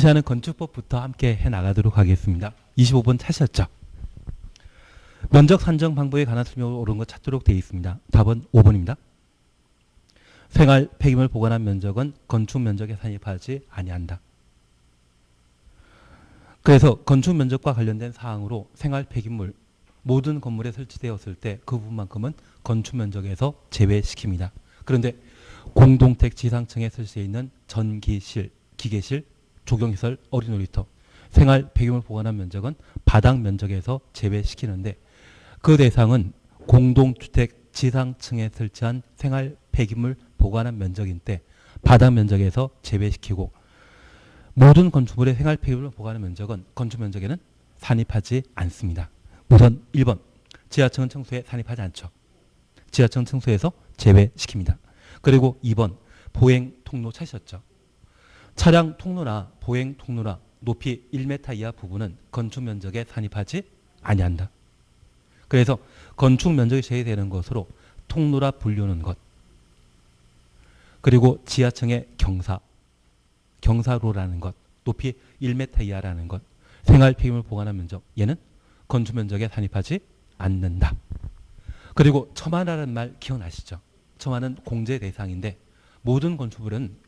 제시하는 건축법부터 함께 해나가도록 하겠습니다. 25번 찾으셨죠? 면적 산정 방법에 관한 설명을 옳은 것 찾도록 되어 있습니다. 답은 5번입니다. 생활 폐기물 보관한 면적은 건축 면적에 산입하지 아니한다. 그래서 건축 면적과 관련된 사항으로 생활 폐기물 모든 건물에 설치되었을 때 그 부분만큼은 건축 면적에서 제외시킵니다. 그런데 공동택 지상층에 설치되어 있는 전기실, 기계실, 조경시설, 어린놀이터, 생활 폐기물 보관한 면적은 바닥 면적에서 제외시키는데 그 대상은 공동주택 지상층에 설치한 생활 폐기물 보관한 면적인 때 바닥 면적에서 제외시키고 모든 건축물의 생활 폐기물 보관한 면적은 건축 면적에는 산입하지 않습니다. 우선 1번 지하층은 청소에 산입하지 않죠. 지하층 청소에서 제외시킵니다. 그리고 2번 보행 통로 찾으셨죠. 차량 통로나 보행 통로나 높이 1m 이하 부분은 건축 면적에 산입하지 아니한다. 그래서 건축 면적이 제외되는 것으로 통로라 불리는 것, 그리고 지하층의 경사로라는 것, 높이 1m 이하라는 것, 생활 폐기물 보관한 면적, 얘는 건축 면적에 산입하지 않는다. 그리고 처마라는 말 기억나시죠? 처마는 공제 대상인데 모든 건축물은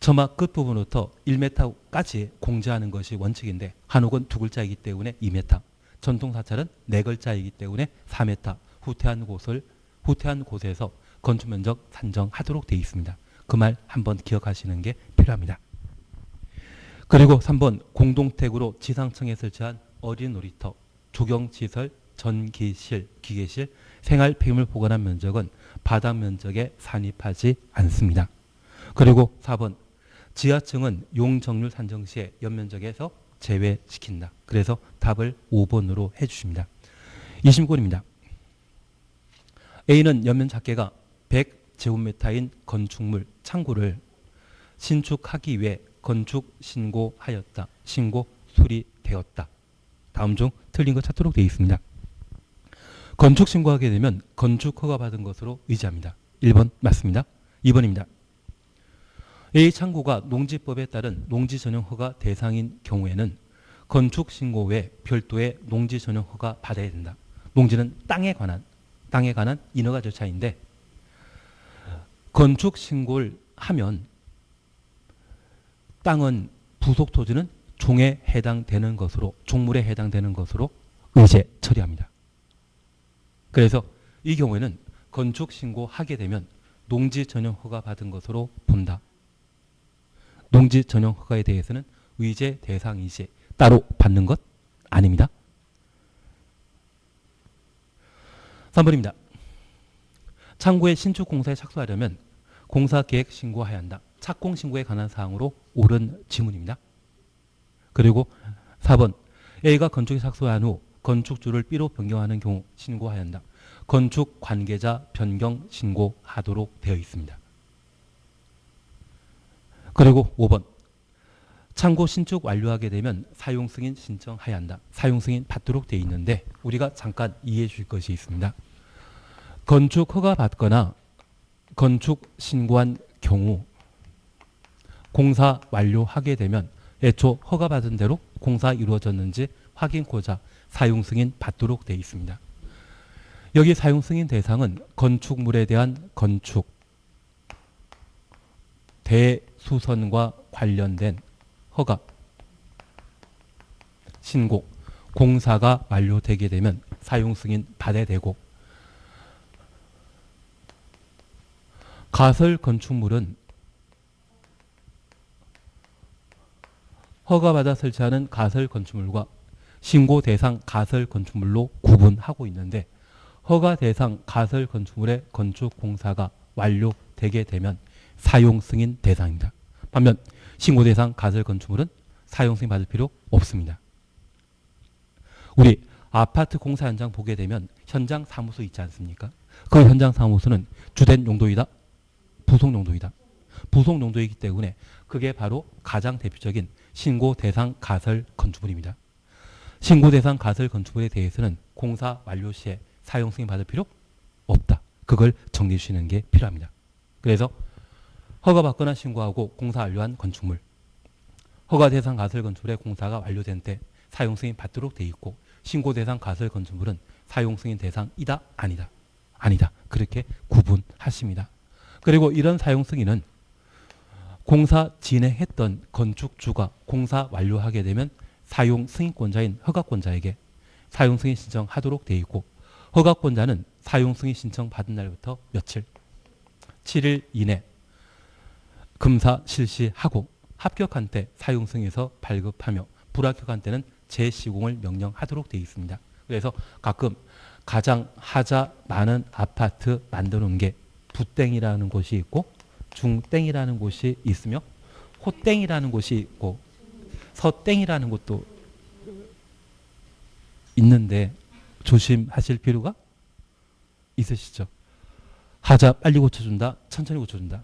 처마 끝부분부터 1m까지 공제하는 것이 원칙인데 한옥은 2글자이기 때문에 2m, 전통사찰은 4글자이기 때문에 4m, 후퇴한 곳에서 건축면적 산정하도록 되어 있습니다. 그 말 한번 기억하시는 게 필요합니다. 그리고 3번 공동택으로 지상층에 설치한 어린 놀이터, 조경시설, 전기실, 기계실, 생활 폐기물 보관한 면적은 바닥 면적에 산입하지 않습니다. 그리고 4번 지하층은 용적률 산정 시에 연면적에서 제외시킨다. 그래서 답을 5번으로 해주십니다. 20문입니다. A는 연면 작계가 100제곱미터인 건축물 창구를 신축하기 위해 건축 신고하였다. 신고 수리되었다. 다음 중 틀린 것 찾도록 되어 있습니다. 건축 신고하게 되면 건축 허가 받은 것으로 의지합니다. 1번 맞습니다. 2번입니다. A 창구가 농지법에 따른 농지 전용 허가 대상인 경우에는 건축 신고 외 별도의 농지 전용 허가 받아야 된다. 농지는 땅에 관한 인허가 절차인데 건축 신고를 하면 땅은 부속 토지는 종에 해당되는 것으로 종물에 해당되는 것으로 의제 처리합니다. 그래서 이 경우에는 건축 신고하게 되면 농지 전용 허가 받은 것으로 본다. 농지 전용 허가에 대해서는 의제 대상이지 따로 받는 것 아닙니다. 3번입니다. 창구의 신축 공사에 착수하려면 공사 계획 신고해야 한다. 착공 신고에 관한 사항으로 옳은 지문입니다. 그리고 4번 A가 건축에 착수한 후 건축주를 B로 변경하는 경우 신고해야 한다. 건축 관계자 변경 신고하도록 되어 있습니다. 그리고 5번 창고 신축 완료하게 되면 사용 승인 신청해야 한다. 사용 승인 받도록 되어 있는데 우리가 잠깐 이해해 줄 것이 있습니다. 건축 허가 받거나 건축 신고한 경우 공사 완료하게 되면 애초 허가 받은 대로 공사 이루어졌는지 확인코자 사용 승인 받도록 되어 있습니다. 여기 사용 승인 대상은 건축물에 대한 건축 대수선과 관련된 허가 신고 공사가 완료되게 되면 사용 승인 받아야 되고 가설 건축물은 허가받아 설치하는 가설 건축물과 신고 대상 가설 건축물로 구분하고 있는데 허가 대상 가설 건축물의 건축 공사가 완료되게 되면 사용 승인 대상입니다. 반면 신고 대상 가설 건축물은 사용 승인 받을 필요 없습니다. 우리 아파트 공사 현장 보게 되면 현장 사무소 있지 않습니까? 그 현장 사무소는 주된 용도이다, 부속 용도이다. 부속 용도이기 때문에 그게 바로 가장 대표적인 신고 대상 가설 건축물입니다. 신고 대상 가설 건축물에 대해서는 공사 완료 시에 사용 승인 받을 필요 없다. 그걸 정리해 주시는 게 필요합니다. 그래서 허가받거나 신고하고 공사 완료한 건축물, 허가 대상 가설 건축물의 공사가 완료된 때 사용 승인 받도록 돼 있고 신고 대상 가설 건축물은 사용 승인 대상이다 아니다. 아니다. 그렇게 구분하십니다. 그리고 이런 사용 승인은 공사 진행했던 건축주가 공사 완료하게 되면 사용 승인권자인 허가권자에게 사용 승인 신청하도록 돼 있고 허가권자는 사용 승인 신청 받은 날부터 며칠 7일 이내 검사 실시하고 합격한 때 사용 승인서 발급하며 불합격한 때는 재시공을 명령하도록 되어 있습니다. 그래서 가끔 가장 하자 많은 아파트 만들어 놓은 게 부땡이라는 곳이 있고 중땡이라는 곳이 있으며 호땡이라는 곳이 있고 서땡이라는 곳도 있는데 조심하실 필요가 있으시죠. 하자 빨리 고쳐준다, 천천히 고쳐준다.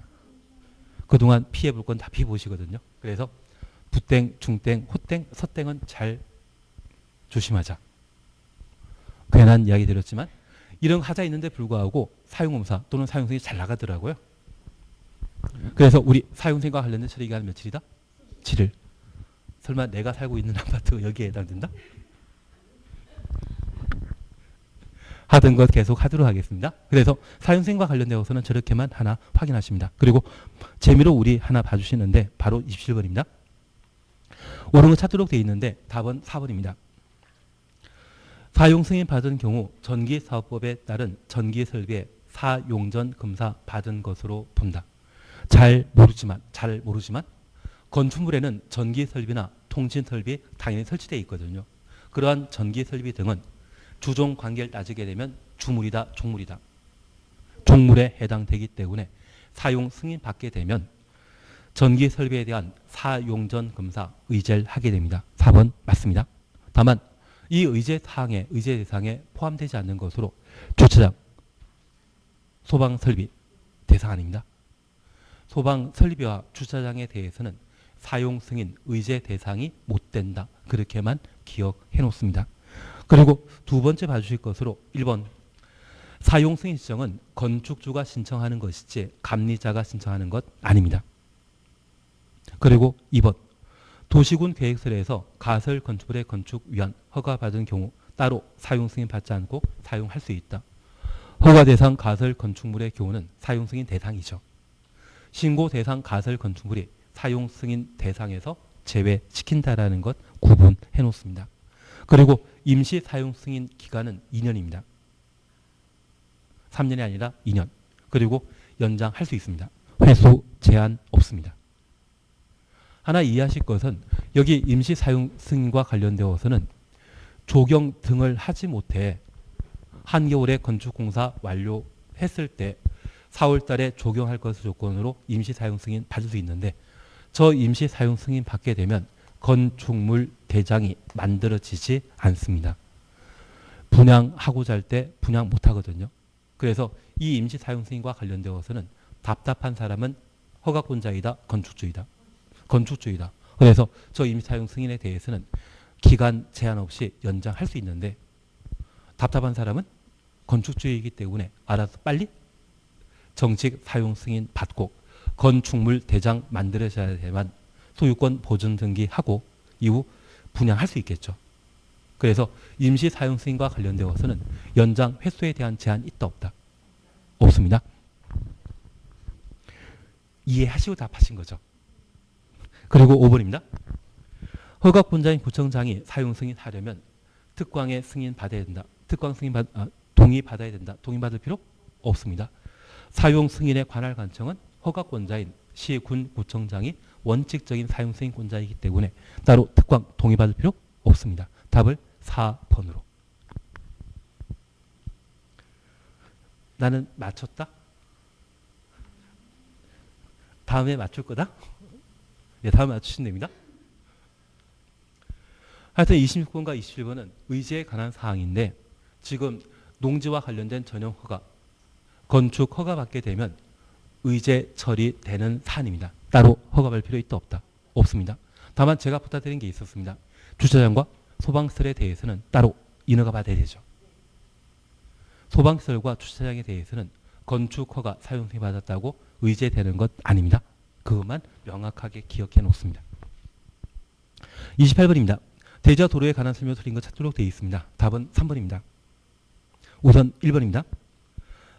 그동안 피해볼 건 다 피해보시거든요. 그래서 부땡, 중땡, 호땡, 서땡은 잘 조심하자. 괜한 이야기 드렸지만 이런 하자 있는데 불구하고 사용검사 또는 사용승인이 잘 나가더라고요. 그래서 우리 사용승인과 관련된 처리기간 며칠이다? 7일. 설마 내가 살고 있는 아파트가 여기에 해당된다? 하던 것 계속 하도록 하겠습니다. 그래서 사용승인과 관련되어서는 저렇게만 하나 확인하십니다. 그리고 재미로 우리 하나 봐주시는데 바로 27번입니다. 옳은 거 찾도록 되어 있는데 답은 4번입니다. 사용승인 받은 경우 전기사업법에 따른 전기설비의 사용전 검사 받은 것으로 본다. 잘 모르지만 건축물에는 전기설비나 통신설비 당연히 설치되어 있거든요. 그러한 전기설비 등은 주종 관계를 따지게 되면 주물이다, 종물이다. 종물에 해당되기 때문에 사용 승인 받게 되면 전기 설비에 대한 사용전 검사 의제를 하게 됩니다. 4번 맞습니다. 다만 이 의제 대상에 포함되지 않는 것으로 주차장, 소방 설비 대상 아닙니다. 소방 설비와 주차장에 대해서는 사용 승인 의제 대상이 못 된다. 그렇게만 기억해 놓습니다. 그리고 두 번째 봐주실 것으로 1번 사용 승인 신청은 건축주가 신청하는 것이지 감리자가 신청하는 것 아닙니다. 그리고 2번 도시군 계획서에서 가설 건축물의 건축 위한 허가받은 경우 따로 사용 승인 받지 않고 사용할 수 있다. 허가 대상 가설 건축물의 경우는 사용 승인 대상이죠. 신고 대상 가설 건축물이 사용 승인 대상에서 제외시킨다라는 것 구분해 놓습니다. 그리고 임시 사용 승인 기간은 2년입니다. 3년이 아니라 2년. 그리고 연장할 수 있습니다. 횟수 제한 없습니다. 하나 이해하실 것은 여기 임시 사용 승인과 관련되어서는 조경 등을 하지 못해 한겨울에 건축공사 완료했을 때 4월 달에 조경할 것을 조건으로 임시 사용 승인 받을 수 있는데 저 임시 사용 승인 받게 되면 건축물 대장이 만들어지지 않습니다. 분양하고자 할 때 분양 못 하거든요. 그래서 이 임시 사용 승인과 관련되어서는 답답한 사람은 허가권자이다, 건축주이다. 건축주이다. 그래서 저 임시 사용 승인에 대해서는 기간 제한 없이 연장할 수 있는데 답답한 사람은 건축주이기 때문에 알아서 빨리 정식 사용 승인 받고 건축물 대장 만들어져야 되만 소유권 보존 등기하고 이후 분양할 수 있겠죠. 그래서 임시 사용 승인과 관련되어서는 연장 횟수에 대한 제한이 있다 없다? 없습니다. 이해하시고 답하신 거죠. 그리고 5번입니다. 허가권자인 구청장이 사용 승인하려면 특광의 승인 받아야 된다. 특광 승인 동의 받아야 된다. 동의 받을 필요 없습니다. 사용 승인에 관할 관청은 허가권자인 시, 군, 구청장이 원칙적인 사용 승인권자이기 때문에 따로 특광 동의 받을 필요 없습니다. 답을 4번으로. 나는 맞췄다? 다음에 맞출 거다? 네, 다음에 맞추시면 됩니다. 하여튼 26번과 27번은 의제에 관한 사항인데 지금 농지와 관련된 전용 허가, 건축 허가 받게 되면 의제 처리되는 사안입니다. 따로 허가 받을 필요 있다 없다? 없습니다. 다만 제가 부탁드린 게 있었습니다. 주차장과 소방시설에 대해서는 따로 인허가 받아야 되죠. 소방시설과 주차장에 대해서는 건축 허가 사용 승인 받았다고 의제되는 것 아닙니다. 그것만 명확하게 기억해 놓습니다. 28번입니다. 대지와 도로에 관한 설명을 드린 것 찾도록 되어 있습니다. 답은 3번입니다. 우선 1번입니다.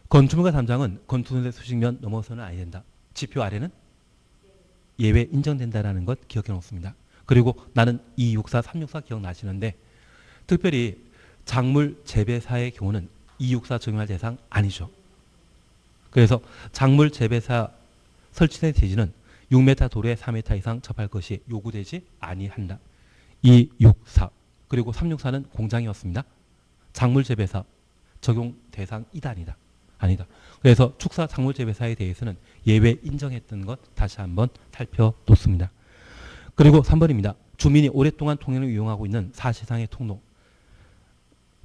건축물과 담장은 건축물의 수직면 넘어서는 아니 된다. 지표 아래는 예외 인정된다라는 것 기억해 놓습니다. 그리고 나는 264, 364 기억나시는데 특별히 작물 재배사의 경우는 264 적용할 대상 아니죠. 그래서 작물 재배사 설치된 대지는 6m 도로에 4m 이상 접할 것이 요구되지 아니한다. 264 그리고 364는 공장이었습니다. 작물 재배사 적용 대상이다 아니다. 아니다. 그래서 축사 작물 재배사에 대해서는 예외 인정했던 것 다시 한번 살펴놓습니다. 그리고 3번입니다. 주민이 오랫동안 통행을 이용하고 있는 사실상의 통로.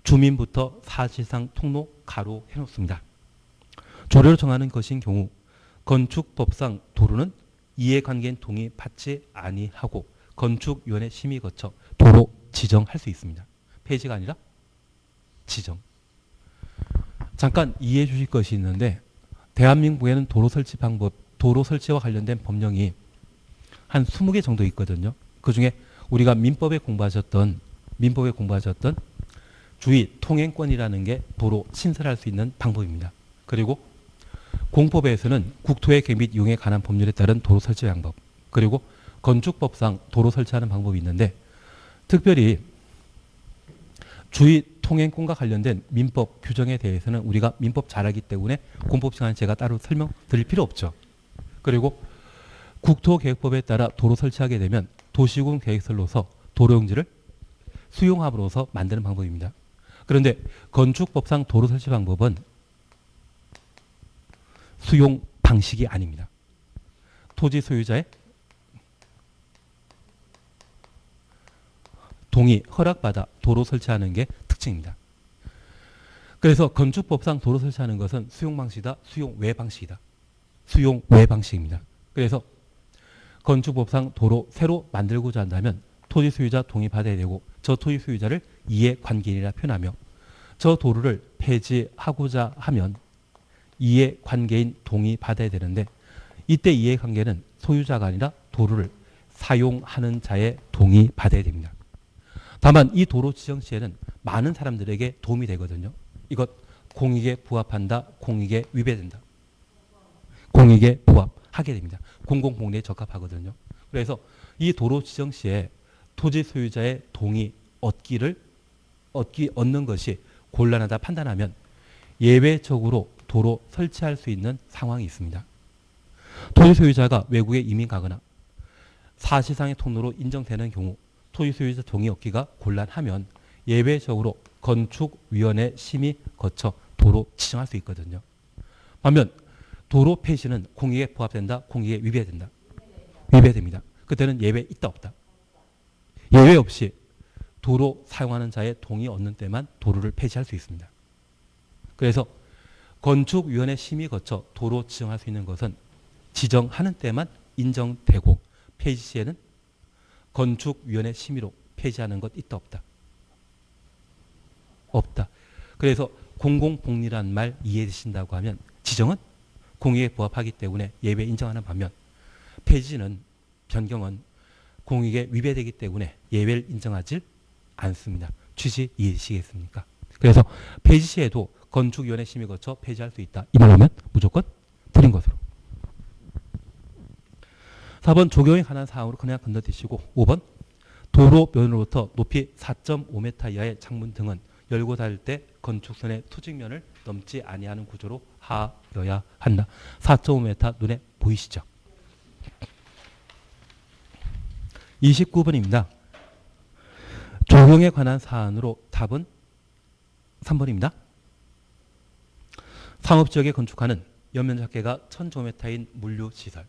주민부터 사실상 통로 가로 해놓습니다. 조례로 정하는 것인 경우 건축법상 도로는 이해관계인 동의 받지 아니하고 건축위원회 심의 거쳐 도로 지정할 수 있습니다. 폐지가 아니라 지정. 잠깐 이해해 주실 것이 있는데 대한민국에는 도로 설치 방법, 도로 설치와 관련된 법령이 한 20개 정도 있거든요. 그중에 우리가 민법에 공부하셨던 주의 통행권이라는 게 도로 신설할 수 있는 방법입니다. 그리고 공법에서는 국토의 계획 및 이용에 관한 법률에 따른 도로 설치 방법, 그리고 건축법상 도로 설치하는 방법이 있는데 특별히 주의 통행권과 관련된 민법 규정에 대해서는 우리가 민법 잘 알기 때문에 공법 시간에 제가 따로 설명드릴 필요 없죠. 그리고 국토계획법에 따라 도로 설치하게 되면 도시군 계획설로서 도로용지를 수용함으로써 만드는 방법입니다. 그런데 건축법상 도로 설치 방법은 수용 방식이 아닙니다. 토지 소유자의 동의, 허락받아 도로 설치하는 게 특징입니다. 그래서 건축법상 도로 설치하는 것은 수용 방식이다, 수용 외 방식이다. 수용 외 방식입니다. 그래서 건축법상 도로 새로 만들고자 한다면 토지 소유자 동의 받아야 되고 저 토지 소유자를 이해관계인이라 표현하며 저 도로를 폐지하고자 하면 이해관계인 동의 받아야 되는데 이때 이해관계는 소유자가 아니라 도로를 사용하는 자의 동의 받아야 됩니다. 다만 이 도로 지정 시에는 많은 사람들에게 도움이 되거든요. 이것 공익에 부합한다, 공익에 위배된다. 공익에 부합하게 됩니다. 공공복리에 적합하거든요. 그래서 이 도로 지정 시에 토지 소유자의 동의 얻는 것이 곤란하다 판단하면 예외적으로 도로 설치할 수 있는 상황이 있습니다. 토지 소유자가 외국에 이민 가거나 사실상의 통로로 인정되는 경우 토지 소유자 동의 얻기가 곤란하면 예외적으로 건축위원회 심의 거쳐 도로 지정할 수 있거든요. 반면 도로 폐지는 공익에 부합된다, 공익에 위배된다. 위배됩니다. 그때는 예외 있다 없다. 예외 없이 도로 사용하는 자의 동의 얻는 때만 도로를 폐지할 수 있습니다. 그래서 건축위원회 심의 거쳐 도로 지정할 수 있는 것은 지정하는 때만 인정되고 폐지 시에는 건축위원회 심의로 폐지하는 것 있다 없다. 없다. 그래서 공공복리라는 말 이해되신다고 하면 지정은 공익에 부합하기 때문에 예외 인정하는 반면 폐지는 변경은 공익에 위배되기 때문에 예외를 인정하지 않습니다. 취지 이해되시겠습니까? 그래서 폐지 시에도 건축위원회 심의 거쳐 폐지할 수 있다. 이 말하면 무조건 틀린 것으로. 4번 조경에 관한 사항으로 그냥 건너뛰시고 5번 도로면으로부터 높이 4.5m 이하의 창문 등은 열고 닫을 때 건축선의 수직면을 넘지 아니하는 구조로 하여야 한다. 4.5m 눈에 보이시죠? 29번입니다. 조경에 관한 사안으로 답은 3번입니다. 상업지역에 건축하는 연면적계가 1000제곱미터인 물류시설.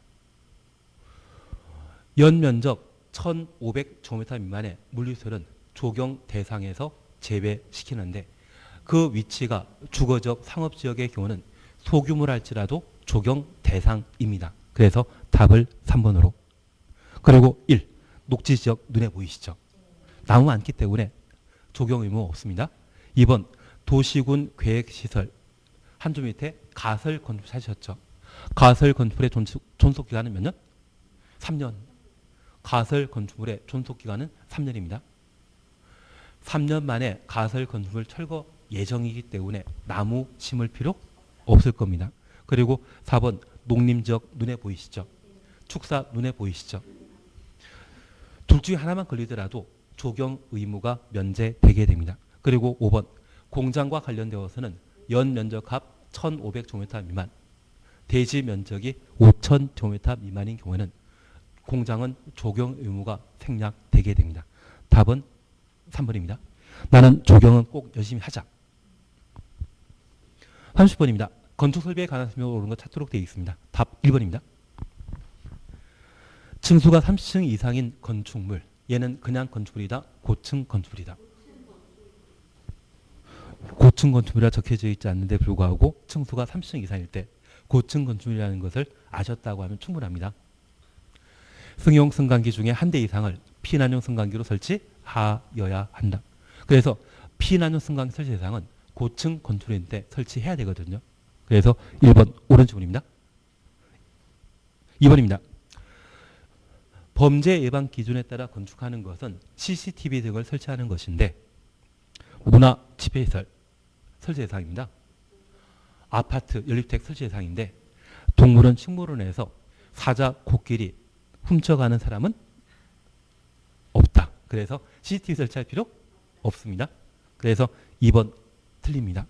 연면적 1500제곱미터 미만의 물류시설은 조경 대상에서 제외시키는데 그 위치가 주거적 상업지역의 경우는 소규모라 할지라도 조경 대상입니다. 그래서 답을 3번으로. 그리고 1. 녹지지역 눈에 보이시죠? 나무 많기 때문에 조경 의무 없습니다. 2번 도시군 계획시설 한 줄 밑에 가설 건축 찾으셨죠? 가설 건축물의 존속기간은 몇 년? 3년. 가설 건축물의 존속 기간은 3년입니다. 3년 만에 가설 건축물 철거 예정이기 때문에 나무 심을 필요 없을 겁니다. 그리고 4번 농림지역 눈에 보이시죠? 축사 눈에 보이시죠? 둘 중에 하나만 걸리더라도 조경 의무가 면제되게 됩니다. 그리고 5번 공장과 관련되어서는 연 면적합 1,500제곱미터 미만, 대지 면적이 5,000제곱미터 미만인 경우에는 공장은 조경 의무가 생략되게 됩니다. 답은 3번입니다. 나는 조경은 꼭 열심히 하자. 30번입니다. 건축 설비에 관한 설명을 옳은 것 찾도록 되어 있습니다. 답 1번입니다. 층수가 30층 이상인 건축물, 얘는 그냥 건축물이다, 고층 건축물이다. 고층 건축물이라 적혀져 있지 않는데 불구하고 층수가 30층 이상일 때 고층 건축물이라는 것을 아셨다고 하면 충분합니다. 승용 승강기 중에 한 대 이상을 피난용 승강기로 설치하여야 한다. 그래서 피난용 승강기 설치 대상은 고층 건축물인데 설치해야 되거든요. 그래서 1번 옳은 질문입니다. 2번입니다. 범죄 예방 기준에 따라 건축하는 것은 CCTV 등을 설치하는 것인데 문화 집회시설 설치 대상입니다. 아파트 연립주택 설치 대상인데 동물원 식물원에서 사자 코끼리 훔쳐가는 사람은 없다. 그래서 CCTV 설치할 필요 없습니다. 그래서 2번 틀립니다.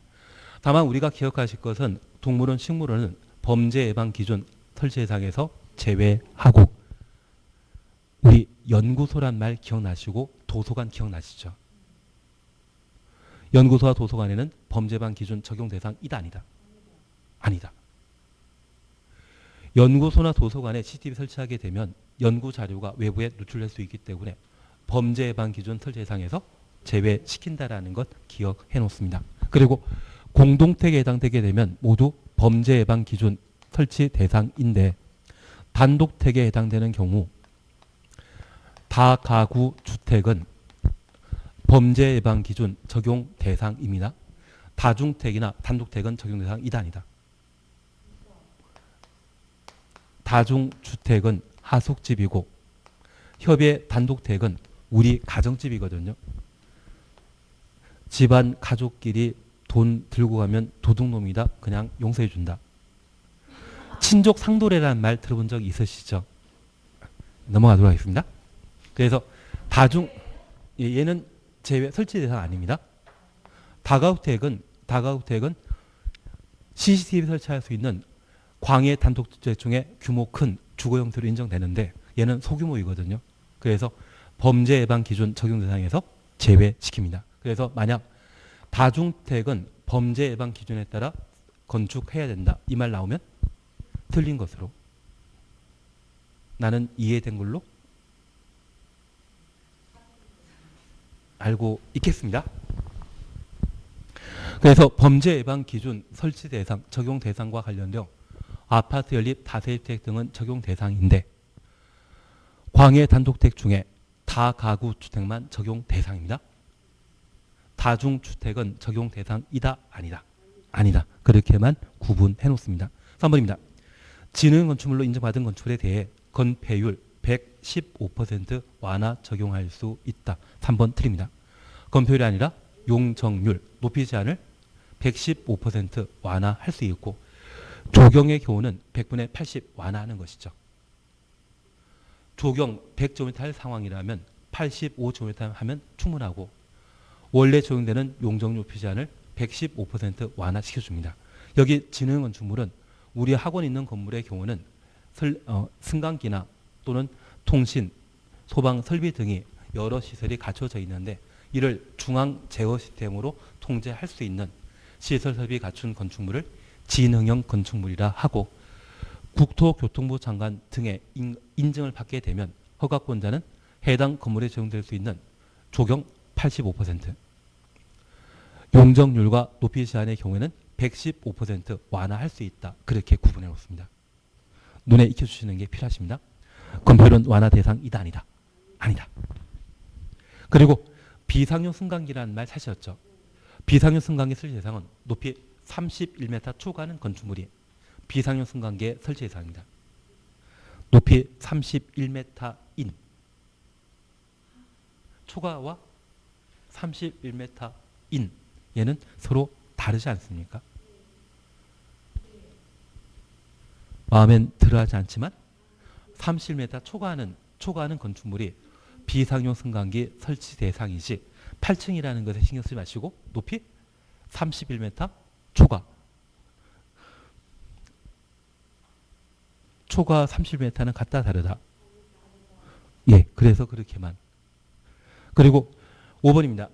다만 우리가 기억하실 것은 동물원 식물원은 범죄 예방 기준 설치 대상에서 제외하고, 우리 연구소란 말 기억나시고 도서관 기억나시죠? 연구소와 도서관에는 범죄 예방 기준 적용 대상이다 아니다? 아니다. 연구소나 도서관에 CCTV 설치하게 되면 연구 자료가 외부에 노출될 수 있기 때문에 범죄 예방 기준 설치 대상에서 제외시킨다라는 것 기억해 놓습니다. 그리고 공동택에 해당되게 되면 모두 범죄 예방 기준 설치 대상인데 단독택에 해당되는 경우 다가구 주택은 범죄 예방 기준 적용 대상입니다. 다중택이나 단독택은 적용 대상이다 아니다? 다중주택은 하숙집이고 협의 단독택은 우리 가정집이거든요. 집안 가족끼리 돈 들고 가면 도둑놈이다. 그냥 용서해준다. 친족 상도례라는 말 들어본 적 있으시죠? 넘어가도록 하겠습니다. 그래서 얘는 제외 설치 대상 아닙니다. 다가구택은 CCTV 설치할 수 있는 광해 단독주택 중에 규모 큰 주거 형태로 인정되는데 얘는 소규모이거든요. 그래서 범죄 예방 기준 적용 대상에서 제외시킵니다. 그래서 만약 다중택은 범죄 예방 기준에 따라 건축해야 된다, 이 말 나오면 틀린 것으로 나는 이해된 걸로 알고 있겠습니다. 그래서 범죄 예방 기준 설치 대상, 적용 대상과 관련되어 아파트 연립 다세대주택 등은 적용 대상인데 광해 단독택 중에 다가구 주택만 적용 대상입니다. 다중주택은 적용 대상이다 아니다? 아니다. 그렇게만 구분해 놓습니다. 3번입니다. 진흥 건축물로 인정받은 건축물에 대해 건폐율 115% 완화 적용할 수 있다. 3번 틀립니다. 건폐율이 아니라 용적률, 높이 제한을 115% 완화할 수 있고 조경의 경우는 100분의 80 완화하는 것이죠. 조경 100제곱미터 할 상황이라면 85제곱미터 하면 충분하고 원래 적용되는 용적률 높이 제한을 115% 완화시켜줍니다. 여기 진흥 건축물은 우리 학원 있는 건물의 경우는 승강기나 또는 통신, 소방 설비 등이 여러 시설이 갖춰져 있는데 이를 중앙 제어 시스템으로 통제할 수 있는 시설 설비 갖춘 건축물을 진흥형 건축물이라 하고 국토교통부 장관 등의 인증을 받게 되면 허가권자는 해당 건물에 적용될 수 있는 조경 85%, 용적률과 높이 제한의 경우에는 115% 완화할 수 있다. 그렇게 구분해 놓습니다. 눈에 익혀주시는 게 필요하십니다. 건폐율은 완화 대상이다 아니다? 아니다. 그리고 비상용 승강기라는 말 사셨죠? 비상용 승강기 설치 대상은 높이 31m 초과하는 건축물이 비상용 승강기의 설치 대상입니다. 높이 31m인 초과와 31m 인 얘는 서로 다르지 않습니까? 마음엔 들어하지 않지만 30m 초과하는 건축물이 비상용 승강기 설치 대상이지 8층이라는 것에 신경 쓰지 마시고 높이 31m 초과 30m는 같다 다르다. 예, 그래서 그렇게만. 그리고 5번입니다.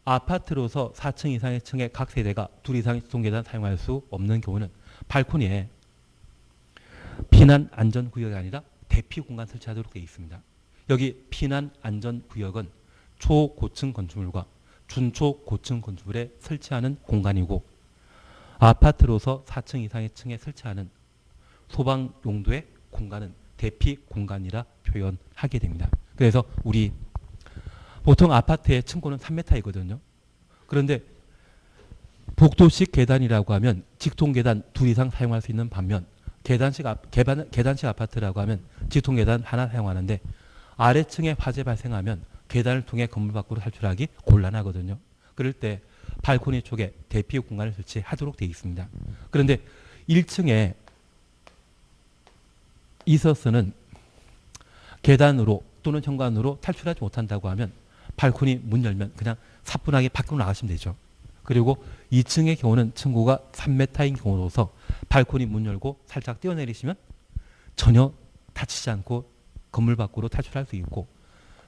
아파트로서 4층 이상의 층의 각 세대가 둘 이상의 지동계단 사용할 수 없는 경우는 발코니에 피난 안전구역이 아니라 대피 공간 설치하도록 되어 있습니다. 여기 피난 안전구역은 초고층 건축물과 준초고층 건축물에 설치하는 공간이고 아파트로서 4층 이상의 층에 설치하는 소방 용도의 공간은 대피 공간이라 표현하게 됩니다. 그래서 우리 보통 아파트의 층고는 3m이거든요. 그런데 복도식 계단이라고 하면 직통 계단 둘 이상 사용할 수 있는 반면 계단식 아파트라고 하면 직통 계단 하나 사용하는데 아래층에 화재 발생하면 계단을 통해 건물 밖으로 탈출하기 곤란하거든요. 그럴 때 발코니 쪽에 대피 공간을 설치하도록 되어 있습니다. 그런데 1층에 있어서는 계단으로 또는 현관으로 탈출하지 못한다고 하면 발코니 문 열면 그냥 사뿐하게 밖으로 나가시면 되죠. 그리고 2층의 경우는 층고가 3m인 경우로서 발코니 문 열고 살짝 뛰어내리시면 전혀 다치지 않고 건물 밖으로 탈출할 수 있고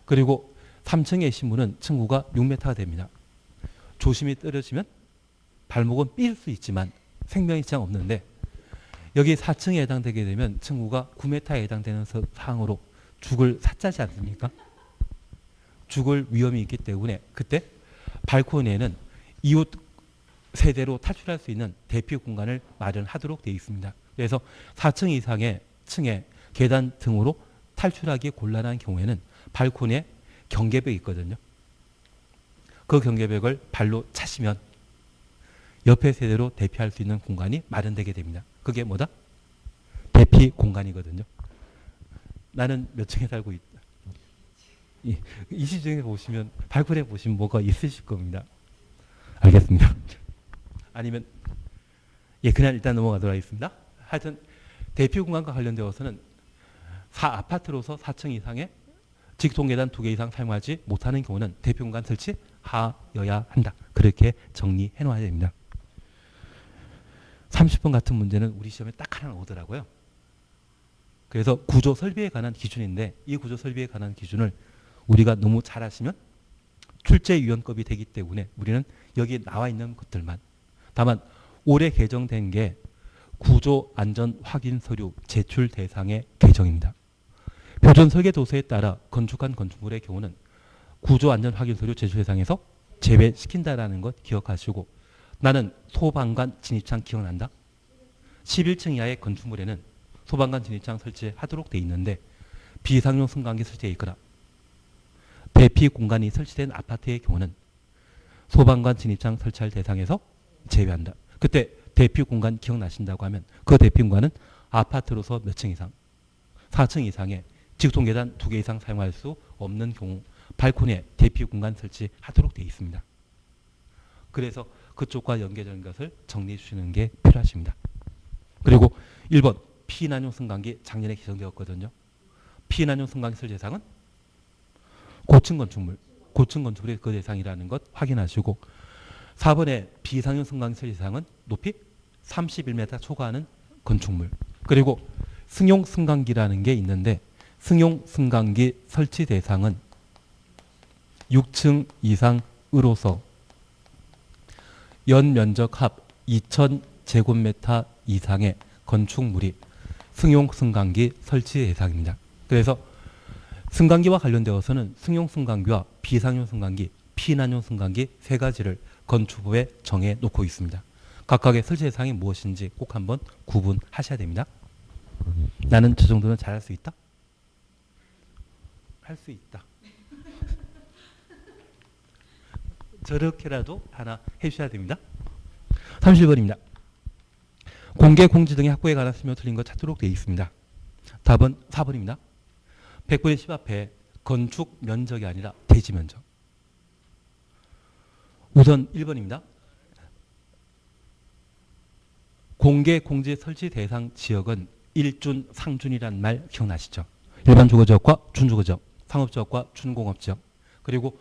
그리고 3층에 계신 분은 층고가 6m가 됩니다. 조심히 떨어지면 발목은 삘 수 있지만 생명이 지장 없는데 여기 4층에 해당되게 되면 층고가 9m에 해당되는 사항으로 죽을 사자지 않습니까? 죽을 위험이 있기 때문에 그때 발코니에는 이웃 세대로 탈출할 수 있는 대피 공간을 마련하도록 되어 있습니다. 그래서 4층 이상의 층에 계단 등으로 탈출하기 곤란한 경우에는 발코니에 경계벽이 있거든요. 그 경계벽을 발로 차시면 옆에 세대로 대피할 수 있는 공간이 마련되게 됩니다. 그게 뭐다? 대피 공간이거든요. 나는 몇 층에 살고 있다. 이 시중에 보시면 발코니에 보시면 뭐가 있으실 겁니다. 알겠습니다. 아니면 그냥 일단 넘어가도록 하겠습니다. 하여튼 대피 공간과 관련되어서는 아파트로서 4층 이상의 직통 계단 2개 이상 사용하지 못하는 경우는 대피 공간 설치하여야 한다. 그렇게 정리해 놓아야 됩니다. 30번 같은 문제는 우리 시험에 딱 하나 오더라고요. 그래서 구조 설비에 관한 기준인데 이 구조 설비에 관한 기준을 우리가 너무 잘 아시면 출제위원급이 되기 때문에 우리는 여기 나와 있는 것들만 다만 올해 개정된 게 구조안전확인서류 제출 대상의 개정입니다. 표준설계도서에 따라 건축한 건축물의 경우는 구조안전확인서류 제출 대상에서 제외시킨다라는 것 기억하시고 나는 소방관 진입창 기억난다? 11층 이하의 건축물에는 소방관 진입창 설치하도록 돼 있는데 비상용 승강기 설치되어 있거나 대피 공간이 설치된 아파트의 경우는 소방관 진입창 설치할 대상에서 제외한다. 그때 대피 공간 기억나신다고 하면 그 대피 공간은 아파트로서 몇 층 이상 4층 이상의 직통 계단 2개 이상 사용할 수 없는 경우 발코니에 대피 공간 설치하도록 되어 있습니다. 그래서 그쪽과 연계되는 것을 정리해 주시는 게 필요하십니다. 그리고 1번 피난용 승강기 작년에 개정되었거든요. 피난용 승강기 설치 대상은 고층 건축물이 그 대상이라는 것 확인하시고 4번에 비상용 승강기 설치 대상은 높이 31m 초과하는 건축물 그리고 승용 승강기라는 게 있는데 승용 승강기 설치 대상은 6층 이상으로서 연면적 합 2000제곱미터 이상의 건축물이 승용 승강기 설치 대상입니다. 그래서 승강기와 관련되어서는 승용 승강기와 비상용 승강기, 피난용 승강기 세 가지를 건축부에 정해 놓고 있습니다. 각각의 설치 대상이 무엇인지 꼭 한번 구분하셔야 됩니다. 나는 저 정도는 잘할 수 있다? 할 수 있다. 저렇게라도 하나 해주셔야 됩니다. 30번입니다. 공개 공지 등의 확보에 관한 설명 틀린 것 찾도록 되어 있습니다. 답은 4번입니다. 100분의 10 앞에 건축 면적이 아니라 대지 면적. 우선 1번입니다. 공개 공지 설치 대상 지역은 일준, 상준이란 말 기억나시죠? 일반 주거지역과 준주거지역, 상업지역과 준공업지역. 그리고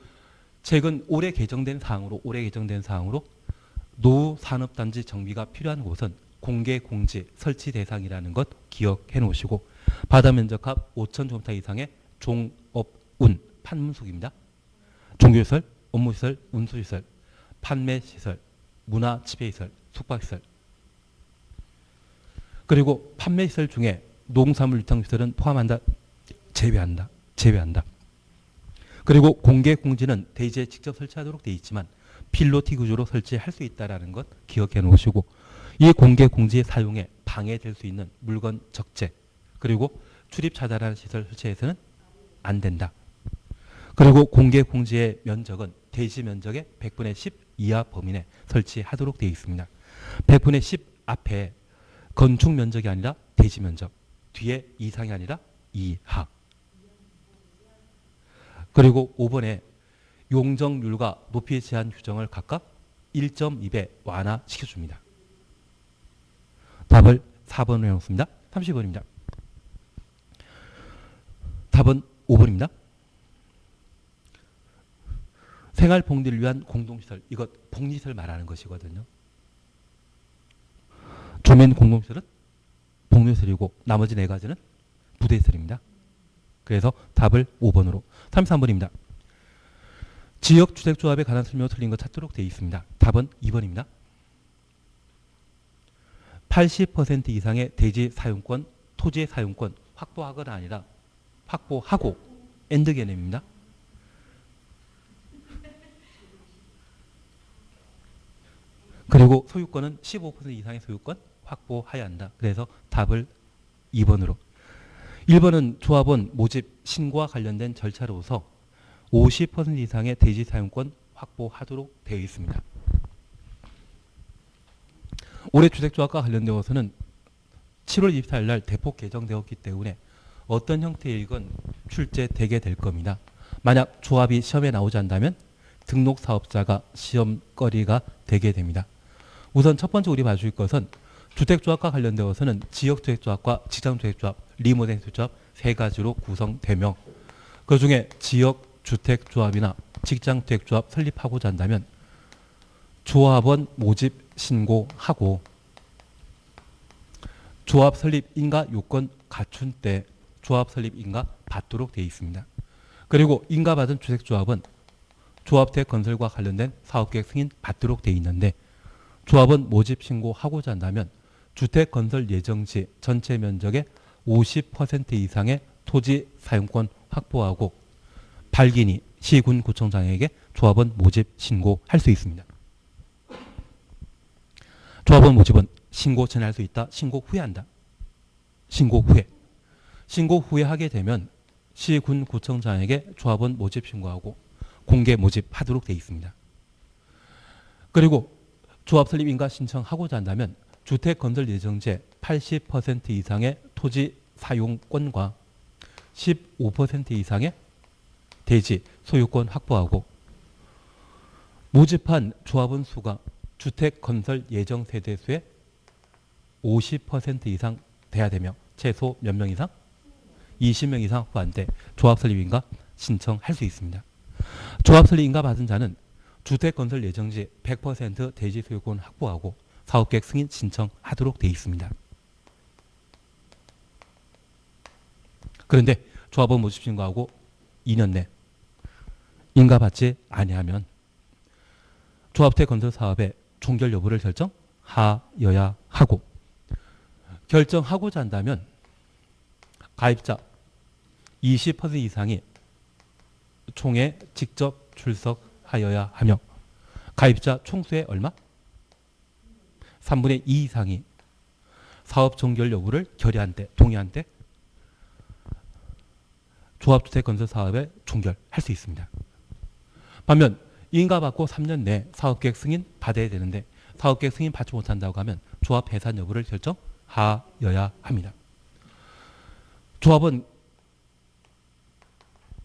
최근 올해 개정된 사항으로 노후 산업단지 정비가 필요한 곳은 공개 공지 설치 대상이라는 것 기억해 놓으시고, 바다 면적합 5,000제곱미터 이상의 종업운 판문속입니다. 종교시설, 업무시설, 운수시설, 판매시설, 문화집회시설, 숙박시설. 그리고 판매시설 중에 농산물 유통시설은 포함한다, 제외한다. 그리고 공개 공지는 대지에 직접 설치하도록 되어 있지만 필로티 구조로 설치할 수 있다는 것 기억해 놓으시고, 이 공개 공지의 사용에 방해될 수 있는 물건 적재, 그리고 출입 차단하는 시설 설치해서는 안 된다. 그리고 공개 공지의 면적은 대지 면적의 100분의 10 이하 범위 내 설치하도록 되어 있습니다. 100분의 10 앞에 건축 면적이 아니라 대지 면적, 뒤에 이상이 아니라 이하. 그리고 5번에 용적률과 높이 제한 규정을 각각 1.2배 완화시켜줍니다. 답을 4번으로 해놓습니다. 30번입니다. 답은 5번입니다. 생활복리를 위한 공동시설, 이것 복리시설 말하는 것이거든요. 주민 공동시설은 복리시설이고 나머지 4가지는 부대시설입니다. 그래서 답을 5번으로. 33번입니다. 지역주택조합에 관한 설명으로 틀린 것 찾도록 되어 있습니다. 답은 2번입니다. 80% 이상의 대지 사용권, 토지의 사용권 확보하거나 아니라 확보하고 엔드 개념입니다. 그리고 소유권은 15% 이상의 소유권 확보해야 한다. 그래서 답을 2번으로. 1번은 조합원 모집 신고와 관련된 절차로서 50% 이상의 대지 사용권 확보하도록 되어 있습니다. 올해 주택조합과 관련되어서는 7월 24일 날 대폭 개정되었기 때문에 어떤 형태이건 출제되게 될 겁니다. 만약 조합이 시험에 나오지 않는다면 등록 사업자가 시험거리가 되게 됩니다. 우선 첫 번째 우리 봐줄 것은 주택조합과 관련되어서는 지역주택조합과 직장주택조합, 리모델링 주택조합 3가지로 구성되며, 그중에 지역주택조합이나 직장주택조합 설립하고자 한다면 조합원 모집 신고하고 조합 설립 인가 요건 갖춘 때 조합 설립 인가 받도록 되어 있습니다. 그리고 인가받은 주택조합은 조합주택 건설과 관련된 사업계획 승인 받도록 되어 있는데, 조합원 모집 신고하고자 한다면 주택 건설 예정지 전체 면적의 50% 이상의 토지 사용권 확보하고 발기니 시군 구청장에게 조합원 모집 신고할 수 있습니다. 조합원 모집은 신고 전에 할 수 있다. 신고 후에 한다. 신고 후에 하게 되면 시군 구청장에게 조합원 모집 신고하고 공개 모집하도록 되어 있습니다. 그리고 조합 설립 인가 신청하고자 한다면 주택 건설 예정지의 80% 이상의 토지 사용권과 15% 이상의 대지 소유권 확보하고 모집한 조합원 수가 주택 건설 예정 세대 수의 50% 이상 돼야 되며 최소 몇 명 이상? 20명 이상 확보한 때 조합 설립 인가 신청할 수 있습니다. 조합 설립 인가 받은 자는 주택 건설 예정지 100% 대지 소유권 확보하고 사업계획 승인 신청하도록 되어 있습니다. 그런데 조합원 모집 신고하고 2년 내 인가받지 아니하면 조합주택 건설 사업의 종결 여부를 결정하여야 하고, 결정하고자 한다면 가입자 20% 이상이 총에 직접 출석하여야 하며, 가입자 총수의 얼마? 3분의 2 이상이 사업 종결 여부를 결의한 때, 동의한 때 조합주택 건설 사업에 종결할 수 있습니다. 반면 인가받고 3년 내 사업계획 승인 받아야 되는데 사업계획 승인 받지 못한다고 하면 조합 해산 여부를 결정하여야 합니다. 조합은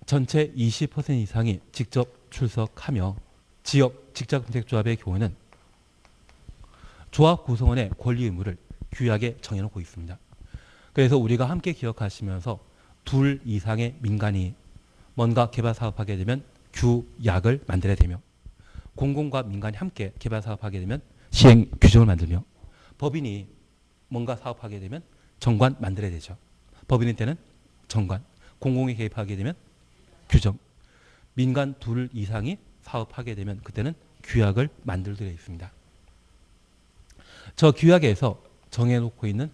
전체 20% 이상이 직접 출석하며 지역 직장주택조합의 경우에는 조합 구성원의 권리 의무를 규약에 정해놓고 있습니다. 그래서 우리가 함께 기억하시면서 둘 이상의 민간이 뭔가 개발 사업하게 되면 규약을 만들어야 되며 공공과 민간이 함께 개발 사업하게 되면 시행 규정을 만들며 법인이 뭔가 사업하게 되면 정관 만들어야 되죠. 법인일 때는 정관, 공공이 개입하게 되면 규정, 민간 둘 이상이 사업하게 되면 그때는 규약을 만들도록 있습니다. 저 규약에서 정해놓고 있는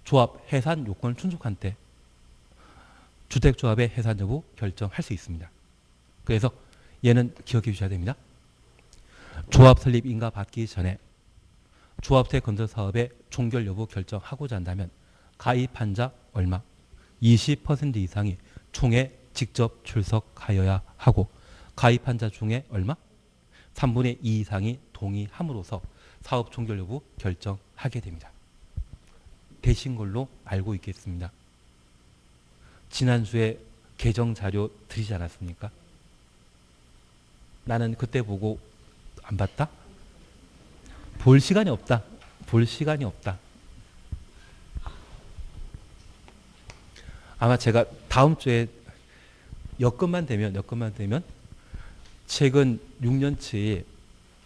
조합 해산 요건을 충족한 때 주택조합의 해산 여부 결정할 수 있습니다. 그래서 얘는 기억해 주셔야 됩니다. 조합 설립 인가 받기 전에 조합세 건설 사업의 종결 여부 결정하고자 한다면 가입한 자 얼마 20% 이상이 총회 직접 출석하여야 하고 가입한 자 중에 얼마 3분의 2 이상이 동의함으로써 사업 종결 여부 결정하게 됩니다. 되신 걸로 알고 있겠습니다. 지난주에 개정 자료 드리지 않았습니까? 나는 그때 보고 안 봤다? 볼 시간이 없다. 볼 시간이 없다. 아마 제가 다음 주에 여건만 되면 최근 6년치에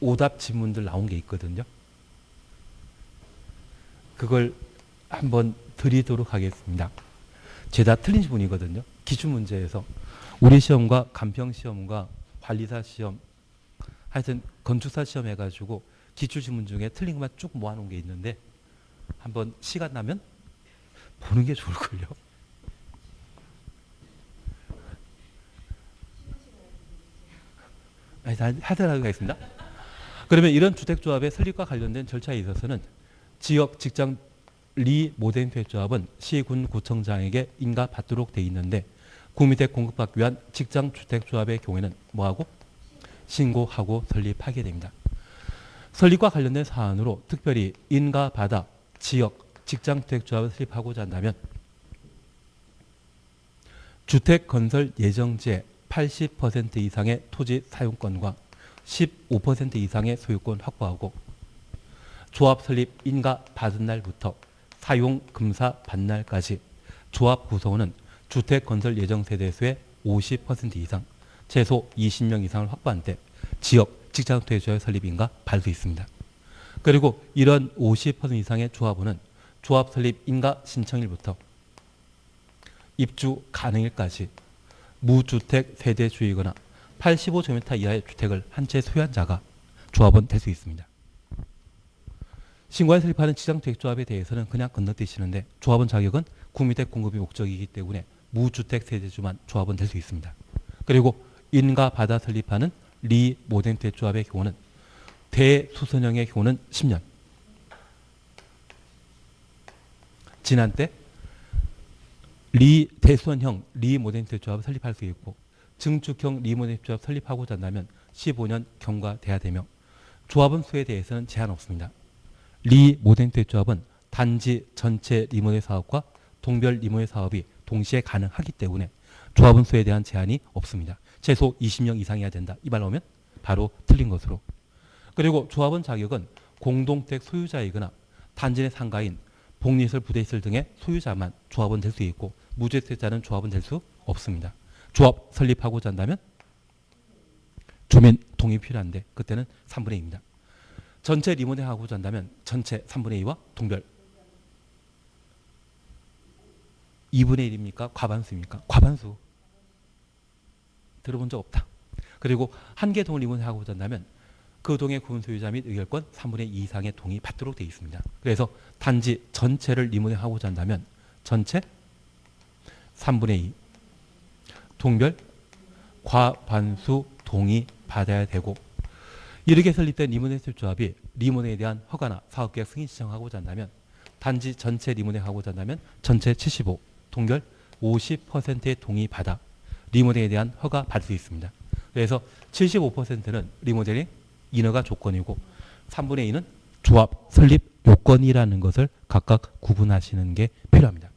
오답 지문들 나온 게 있거든요. 그걸 한번 드리도록 하겠습니다. 죄다 틀린 지문이거든요. 기출문제에서 우리 시험과 간평시험과 관리사 시험 하여튼 건축사 시험 해가지고 기출지문 중에 틀린 것만 쭉 모아놓은 게 있는데 한번 시간 나면 보는 게 좋을걸요. 하도록 하겠습니다. 그러면 이런 주택조합의 설립과 관련된 절차에 있어서는 지역 직장 리모델주택조합은 시군 구청장에게 인가받도록 돼 있는데 구미택 공급받기 위한 직장주택조합의 경우에는 뭐하고? 신고하고 설립하게 됩니다. 설립과 관련된 사안으로 특별히 인가받아 지역 직장주택조합을 설립하고자 한다면 주택건설 예정지의 80% 이상의 토지 사용권과 15% 이상의 소유권 확보하고 조합 설립 인가 받은 날부터 사용 금사 받는 날까지 조합 구성원은 주택건설 예정 세대수의 50% 이상 최소 20명 이상을 확보한 때 지역 직장주택조합 설립 인가 받을 수 있습니다. 그리고 이런 50% 이상의 조합원은 조합 설립 인가 신청일부터 입주 가능일까지 무주택 세대주이거나 85제곱미터 이하의 주택을 한 채 소유한 자가 조합원 될 수 있습니다. 신고에 설립하는 직장주택조합에 대해서는 그냥 건너뛰시는데 조합원 자격은 구미택 공급이 목적이기 때문에 무주택 세대주만 조합원 될 수 있습니다. 그리고 인가받아 설립하는 리모델주택조합의 경우는 대수선형의 경우는 10년. 지난 때 대수선형 리모델주택조합을 설립할 수 있고 증축형 리모델주택조합 설립하고자 한다면 15년 경과돼야 되며 조합원 수에 대해서는 제한 없습니다. 리모델주택조합은 단지 전체 리모델 사업과 동별 리모델 사업이 동시에 가능하기 때문에 조합원 수에 대한 제한이 없습니다. 최소 20명 이상이어야 된다. 이 말 나오면 바로 틀린 것으로. 그리고 조합원 자격은 공동택 소유자이거나 단지 내 상가인 복리시설 부대시설 등의 소유자만 조합원 될 수 있고 무주택자는 조합원 될 수 없습니다. 조합 설립하고자 한다면 주민 동의 필요한데 그때는 3분의 2입니다. 전체 리모델 하고자 한다면 전체 3분의 2와 동별 2분의 1입니까? 과반수입니까? 과반수. 들어본 적 없다. 그리고 한 개 동을 리모델 하고자 한다면 그 동의 구분 소유자 및 의결권 3분의 2 이상의 동의 받도록 되어 있습니다. 그래서 단지 전체를 리모델 하고자 한다면 전체 3분의 2 동별 과반수 동의 받아야 되고 이렇게 설립된 리모델 조합이 리모델에 대한 허가나 사업계획 승인 신청하고자 한다면 단지 전체 리모델 하고자 한다면 전체 75 동별 50%의 동의 받아 리모델에 대한 허가 받을 수 있습니다. 그래서 75%는 리모델링 인허가 조건이고 3분의 2는 조합 설립 요건이라는 것을 각각 구분하시는 게 필요합니다.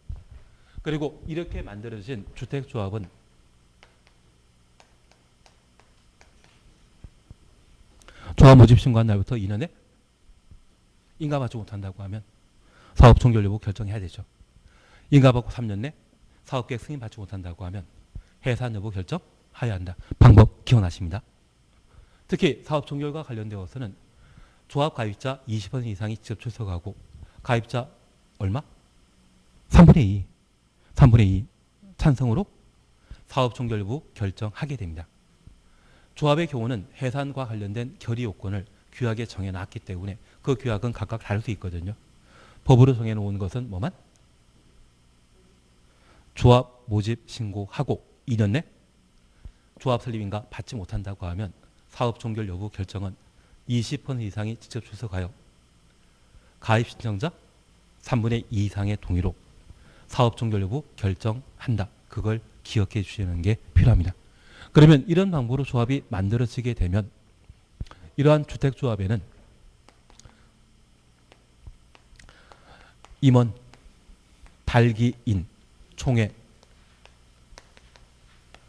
그리고 이렇게 만들어진 주택조합은 조합 모집 신고한 날부터 2년에 인가받지 못한다고 하면 사업 종결 여부 결정해야 되죠. 인가받고 3년 내 사업계획 승인받지 못한다고 하면 해산 여부 결정해야 한다. 방법 기억나십니다. 특히 사업 종결과 관련되어서는 조합 가입자 20% 이상이 직접 출석하고 가입자 얼마? 3분의 2. 3분의 2 찬성으로 사업 종결 여부 결정하게 됩니다. 조합의 경우는 해산과 관련된 결의 요건을 규약에 정해놨기 때문에 그 규약은 각각 다를 수 있거든요. 법으로 정해놓은 것은 뭐만? 조합 모집 신고하고 2년 내 조합 설립인가 받지 못한다고 하면 사업 종결 여부 결정은 20% 이상이 직접 출석하여 가입 신청자 3분의 2 이상의 동의로 사업 종결 여부 결정한다. 그걸 기억해 주시는 게 필요합니다. 그러면 이런 방법으로 조합이 만들어지게 되면 이러한 주택조합에는 임원, 발기인, 총회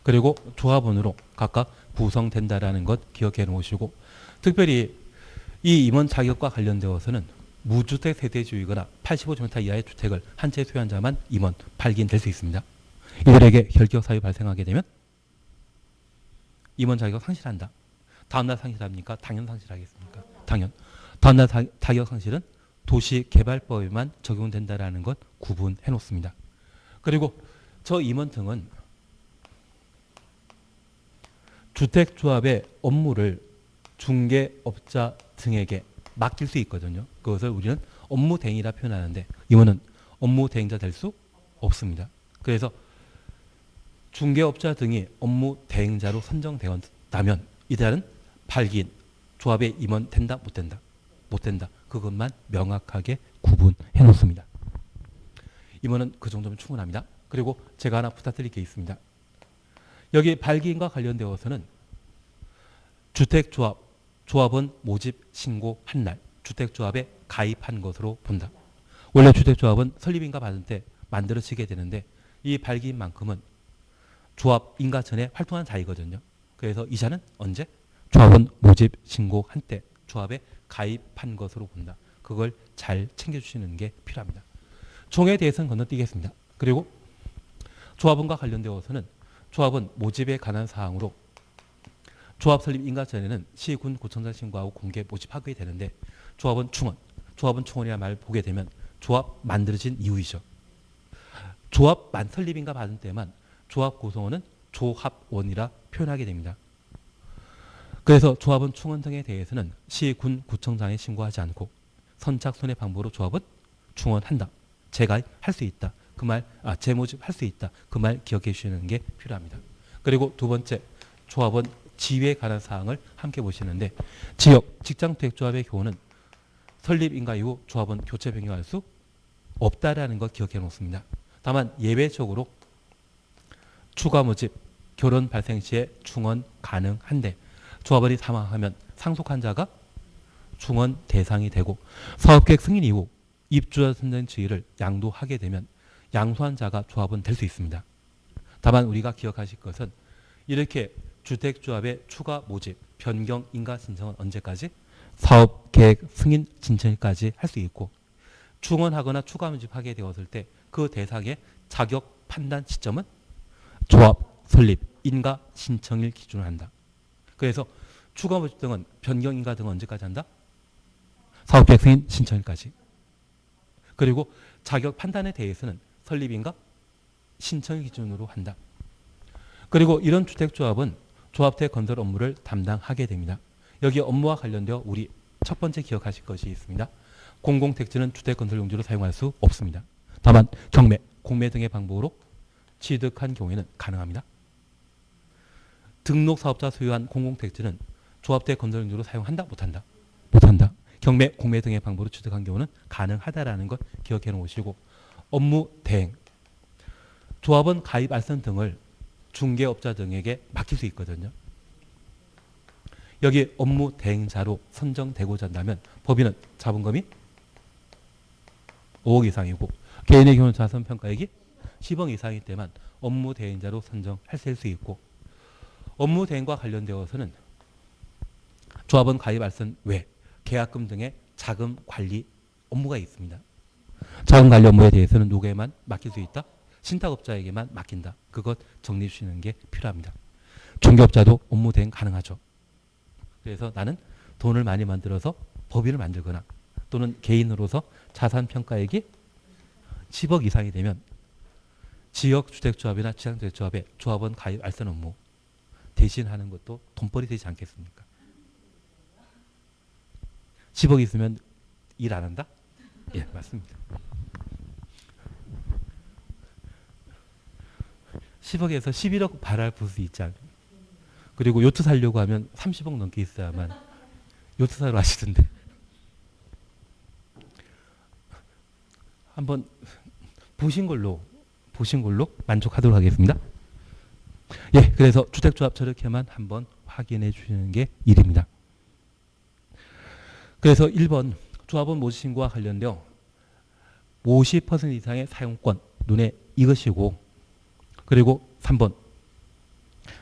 그리고 조합원으로 각각 구성된다라는 것 기억해 놓으시고 특별히 이 임원 자격과 관련되어서는 무주택 세대주이거나 85제곱미터 이하의 주택을 한 채 소유한 자만 임원, 발기인 될 수 있습니다. 이들에게 결격 사유 발생하게 되면 임원 자격 상실한다. 다음날 상실합니까? 당연 상실하겠습니까? 당연. 다음날 자격 상실은 도시개발법에만 적용된다라는 것 구분해 놓습니다. 그리고 저 임원 등은 주택조합의 업무를 중개업자 등에게 맡길 수 있거든요. 그것을 우리는 업무대행이라 표현하는데 임원은 업무대행자 될 수 없습니다. 그래서 중개업자 등이 업무대행자로 선정되었다면 이들은 발기인, 조합의 임원 된다 못 된다? 못 된다. 그것만 명확하게 구분해 놓습니다. 임원은 그 정도면 충분합니다. 그리고 제가 하나 부탁드릴 게 있습니다. 여기 발기인과 관련되어서는 주택조합, 조합원 모집 신고한 날 주택조합에 가입한 것으로 본다. 원래 주택조합은 설립인가 받을 때 만들어지게 되는데 이 발기인만큼은 조합 인가 전에 활동한 자이거든요. 그래서 이 자는 언제? 조합원 모집 신고한 때 조합에 가입한 것으로 본다. 그걸 잘 챙겨주시는 게 필요합니다. 총에 대해서는 건너뛰겠습니다. 그리고 조합원과 관련되어서는 조합원 모집에 관한 사항으로 조합 설립 인가 전에는 시, 군, 구청장 신고하고 공개 모집하게 되는데 조합원 충원, 조합원 충원이라는 말을 보게 되면 조합 만들어진 이유이죠. 조합 설립인가 받은 때만 조합 구성원은 조합원이라 표현하게 됩니다. 그래서 조합원 충원 등에 대해서는 시, 군, 구청장에 신고하지 않고 선착순의 방법으로 조합은 충원한다. 재가입할 수 있다. 그 말, 재모집할 수 있다. 그 말 기억해 주시는 게 필요합니다. 그리고 두 번째, 조합원 지위에 관한 사항을 함께 보시는데 지역, 직장투획조합의 경우는 설립인가 이후 조합원 교체 변경할 수 없다라는 것 기억해 놓습니다. 다만 예외적으로 추가 모집, 결혼 발생 시에 충원 가능한데 조합원이 사망하면 상속한 자가 충원 대상이 되고 사업계획 승인 이후 입주자 선정 지위를 양도하게 되면 양수한 자가 조합원 될 수 있습니다. 다만 우리가 기억하실 것은 이렇게 주택조합의 추가 모집, 변경 인가 신청은 언제까지? 사업계획 승인 신청까지 할 수 있고 충원하거나 추가 모집하게 되었을 때 그 대상의 자격 판단 시점은 조합 설립 인가 신청일 기준으로 한다. 그래서 추가 모집 등은 변경 인가 등은 언제까지 한다? 사업계획 승인 신청일까지. 그리고 자격 판단에 대해서는 설립인가 신청일 기준으로 한다. 그리고 이런 주택조합은 조합택 건설 업무를 담당하게 됩니다. 여기 업무와 관련되어 우리 첫 번째 기억하실 것이 있습니다. 공공택지는 주택건설 용지로 사용할 수 없습니다. 다만 경매, 공매 등의 방법으로 취득한 경우에는 가능합니다. 등록사업자 소유한 공공택지는 조합택 건설 용지로 사용한다? 못한다? 못한다. 경매, 공매 등의 방법으로 취득한 경우는 가능하다라는 것 기억해 놓으시고 업무 대행, 조합원 가입 알선 등을 중개업자 등에게 맡길 수 있거든요. 여기 업무 대행자로 선정되고자 한다면 법인은 자본금이 5억 이상이고 개인의 경우 자산평가액이 10억 이상일 때만 업무 대행자로 선정할 수 있고 업무 대행과 관련되어서는 조합원 가입 알선 외 계약금 등의 자금 관리 업무가 있습니다. 자금 관리 업무에 대해서는 누구에게만 맡길 수 있다? 신탁업자에게만 맡긴다. 그것 정리해 주시는 게 필요합니다. 중개업자도 업무 대행 가능하죠. 그래서 나는 돈을 많이 만들어서 법인을 만들거나 또는 개인으로서 자산평가액이 10억 이상이 되면 지역주택조합이나 지상주택조합에 조합원 가입 알선 업무 대신 하는 것도 돈벌이 되지 않겠습니까? 10억 있으면 일 안 한다? 예, 맞습니다. 10억에서 11억 발할 부수 있지 않습니까? 그리고 요트 살려고 하면 30억 넘게 있어야만 요트 사러 하시던데. 한번 보신 걸로 만족하도록 하겠습니다. 예, 그래서 주택조합 저렇게만 한번 확인해 주시는 게 일입니다. 그래서 1번 조합원 모집 신고와 관련되어 50% 이상의 사용권 눈에 익으시고, 그리고 3번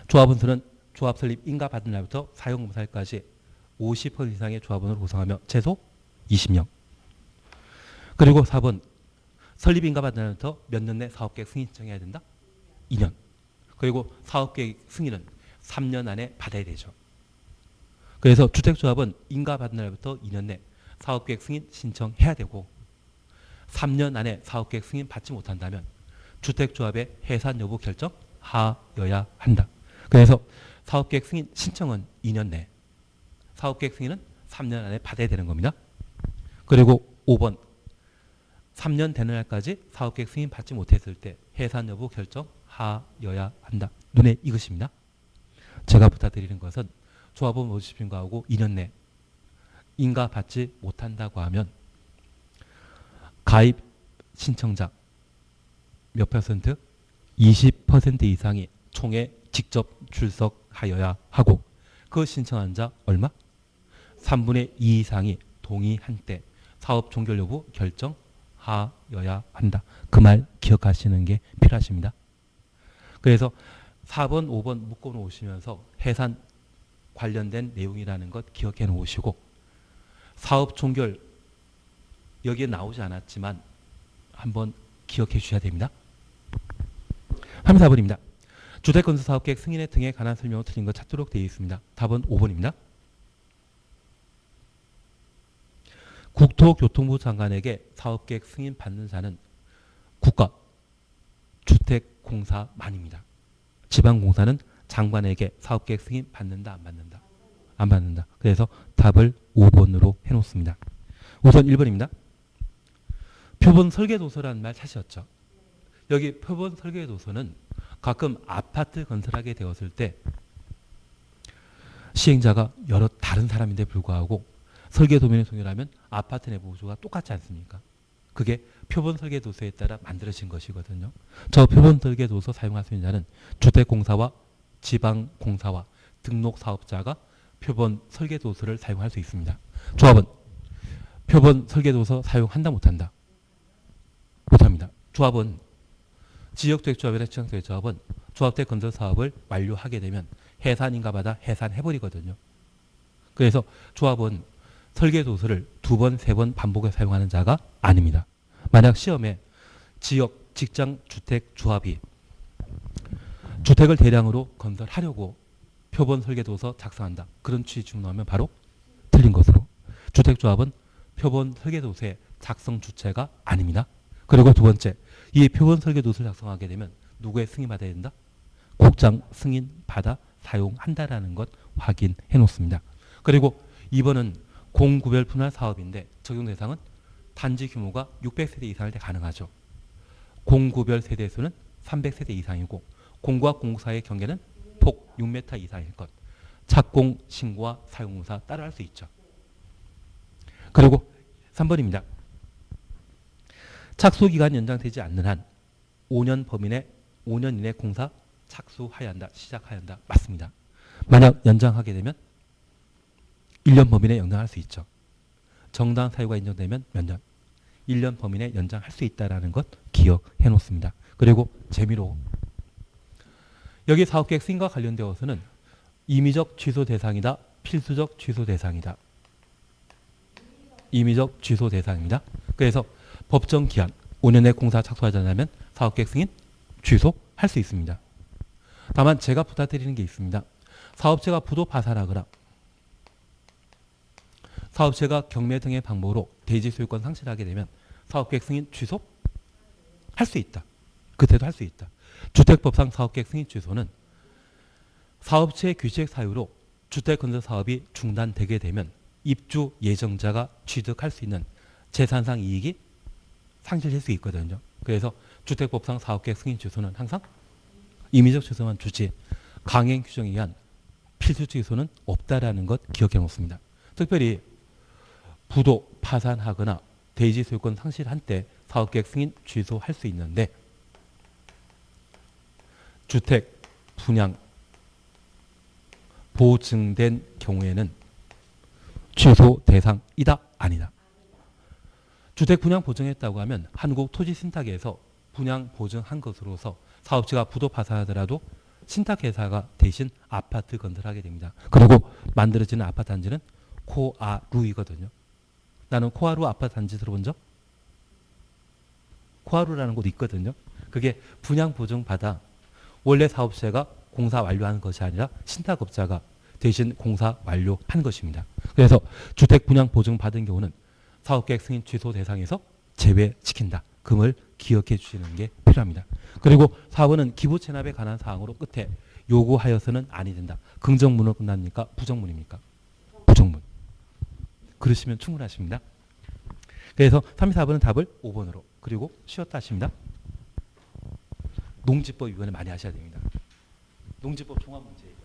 조합원수는 조합 설립 인가 받은 날부터 사용검사일까지 50% 이상의 조합원을 구성하며 최소 20명. 그리고 4번 설립 인가 받은 날부터 몇 년 내 사업계획 승인 신청해야 된다? 2년. 그리고 사업계획 승인은 3년 안에 받아야 되죠. 그래서 주택조합은 인가 받은 날부터 2년 내 사업계획 승인 신청해야 되고, 3년 안에 사업계획 승인 받지 못한다면 주택조합의 해산 여부 결정하여야 한다. 그래서 사업계획 승인 신청은 2년 내, 사업계획 승인은 3년 안에 받아야 되는 겁니다. 그리고 5번 3년 되는 날까지 사업계획 승인 받지 못했을 때 해산 여부 결정하여야 한다. 눈에 익으십니다. 제가 부탁드리는 것은 조합원 모집 신고하고 2년 내 인가 받지 못한다고 하면 가입 신청자 몇 퍼센트? 20% 이상이 총회 직접 출석하여야 하고, 그 신청한 자 얼마? 3분의 2 이상이 동의한 때 사업 종결 여부 결정하여야 한다. 그 말 기억하시는 게 필요하십니다. 그래서 4번, 5번 묶어 놓으시면서 해산 관련된 내용이라는 것 기억해 놓으시고, 사업 종결 여기에 나오지 않았지만 한번 기억해 주셔야 됩니다. 34번입니다. 주택건설 사업계획 승인의 등에 관한 설명을 틀린 것 찾도록 되어 있습니다. 답은 5번입니다. 국토교통부 장관에게 사업계획 승인 받는 자는 국가, 주택공사만입니다. 지방공사는 장관에게 사업계획 승인 받는다, 안 받는다? 안 받는다. 그래서 답을 5번으로 해놓습니다. 우선 1번입니다. 표본 설계도서라는 말 찾으셨죠? 여기 표본 설계도서는 가끔 아파트 건설하게 되었을 때 시행자가 여러 다른 사람인데 불구하고 설계도면에 동일하면 아파트 내부 구조가 똑같지 않습니까? 그게 표본 설계도서에 따라 만들어진 것이거든요. 저 표본 설계도서 사용할 수 있는 자는 주택공사와 지방공사와 등록사업자가 표본 설계도서를 사용할 수 있습니다. 조합은 표본 설계도서 사용한다, 못한다? 못합니다. 조합은 지역주택조합이나 지방주택조합은 조합대 건설 사업을 완료하게 되면 해산인가받아 해산해버리거든요. 그래서 조합은 설계도서를 2번, 3번 반복해 사용하는 자가 아닙니다. 만약 시험에 지역, 직장, 주택, 조합이 주택을 대량으로 건설하려고 표본 설계도서 작성한다. 그런 취지 중 나오면 바로 틀린 것으로. 주택조합은 표본 설계도서의 작성 주체가 아닙니다. 그리고 두 번째, 이 표본 설계도서를 작성하게 되면 누구의 승인 받아야 된다? 국장 승인 받아 사용한다라는 것 확인해 놓습니다. 그리고 2번은 공구별 분할 사업인데 적용 대상은 단지 규모가 600세대 이상일 때 가능하죠. 공구별 세대수는 300세대 이상이고 공구와 공사의 경계는 폭 6m 이상일 것. 착공, 신고와 사용공사 따라 할 수 있죠. 그리고 3번입니다. 착수기간 연장되지 않는 한 5년 범위 5년 이내 공사 착수하여야 한다. 시작하여야 한다. 맞습니다. 만약 연장하게 되면 1년 범위 내 연장할 수 있죠. 정당한 사유가 인정되면 몇 년? 1년 범위 내 연장할 수 있다는 것 기억해 놓습니다. 그리고 재미로 여기 사업계획 승인과 관련되어서는 임의적 취소 대상이다, 필수적 취소 대상이다. 임의적 취소 대상입니다. 그래서 법정 기한 5년에 공사 착수하지 않으면 사업계획 승인 취소할 수 있습니다. 다만 제가 부탁드리는 게 있습니다. 사업체가 부도 파산하거나 사업체가 경매 등의 방법으로 대지 소유권 상실하게 되면 사업계획 승인 취소 할 수 있다. 그때도 할 수 있다. 주택법상 사업계획 승인 취소는 사업체의 규칙 사유로 주택건설 사업이 중단되게 되면 입주 예정자가 취득할 수 있는 재산상 이익이 상실될 수 있거든요. 그래서 주택법상 사업계획 승인 취소는 항상 임의적 취소만 주지 강행 규정에 의한 필수 취소는 없다라는 것 기억해 놓습니다. 특별히 부도 파산하거나 대지 소유권 상실한 때 사업계획 승인 취소할 수 있는데 주택 분양 보증된 경우에는 취소 대상이다 아니다. 주택 분양 보증했다고 하면 한국토지신탁에서 분양 보증한 것으로서 사업체가 부도 파산하더라도 신탁회사가 대신 아파트 건설하게 됩니다. 그리고 만들어지는 아파트 단지는 코아루이거든요. 나는 코아루 아파트 단지 들어본 적? 코아루라는 곳 있거든요. 그게 분양 보증 받아 원래 사업체가 공사 완료한 것이 아니라 신탁업자가 대신 공사 완료한 것입니다. 그래서 주택 분양 보증 받은 경우는 사업계획 승인 취소 대상에서 제외시킨다. 금을 기억해 주시는 게 필요합니다. 그리고 4번은 기부 체납에 관한 사항으로 끝에 요구하여서는 아니 된다. 긍정문으로 끝납니까? 부정문입니까? 부정문. 그러시면 충분하십니다. 그래서 3, 4번은 답을 5번으로 그리고 쉬었다 하십니다. 농지법 위반을 많이 하셔야 됩니다. 농지법 종합문제